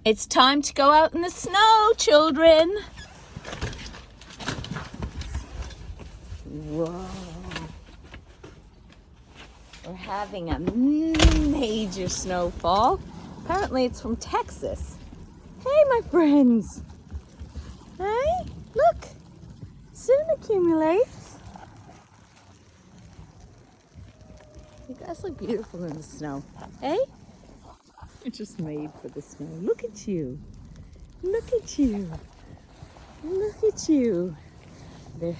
It's time to go out in the snow, children. Whoa. We're having a major snowfall. Apparently it's from Texas. Hey, my friends. Hey, look. Soon accumulates. You guys look beautiful in the snow. Hey? You're just made for the snow. Look at you. Look at you. Look at you. They're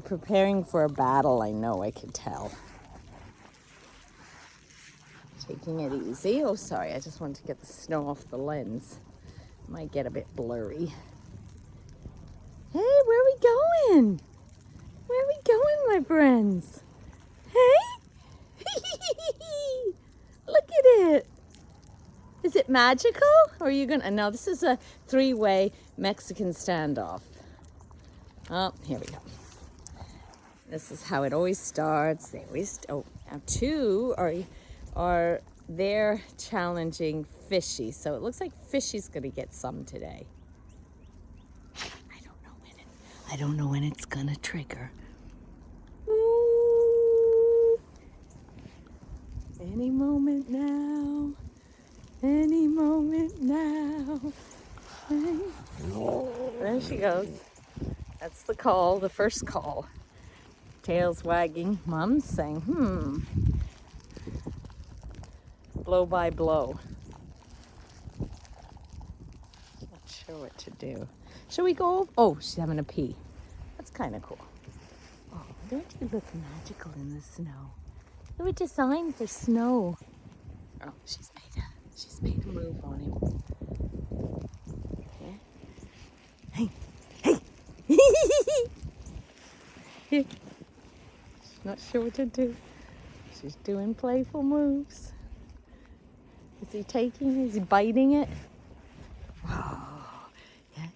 preparing for a battle, I know, I can tell. Taking it easy. Oh, sorry, I just wanted to get the snow off the lens. Might get a bit blurry. Hey, where are we going? Where are we going, my friends? Hey? Look at it. Is it magical? Or are you gonna, no, this is a three-way Mexican standoff. Oh, here we go. This is how it always starts. They always, oh, now two are there challenging Fishy. So it looks like Fishy's gonna get some today. I don't know when it's gonna trigger. Ooh. Any moment now. Any moment now. There she goes. That's the call, the first call. Tail's wagging. Mom's saying, blow by blow. Not sure what to do. Shall we go? Oh, she's having a pee. That's kind of cool. Oh, don't you look magical in the snow? They were designed for snow. Oh, she's made a move on him. Yeah. Hey. She's not sure what to do. She's doing playful moves. Is he taking? Is he biting it? Oh,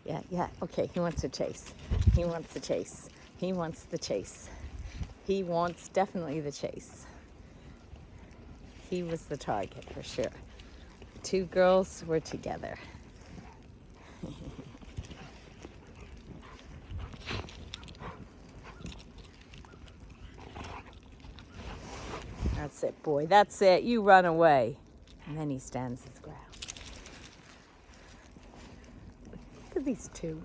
yeah. Okay, he wants to chase. He wants the chase. He wants definitely the chase. He was the target for sure. The two girls were together. That's it, boy. That's it. You run away. And then he stands his ground. Look at these two.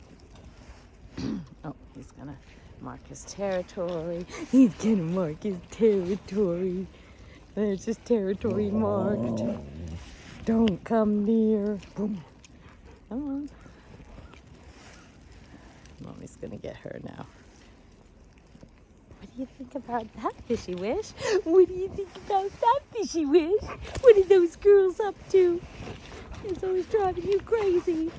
Oh, he's gonna mark his territory. He's gonna mark his territory. There's his territory marked. Don't come near. Boom. Come on. Mommy's gonna get her now. What do you think about that, Fishy Wish? What do you think about that, Fishy Wish? What are those girls up to? It's always driving you crazy.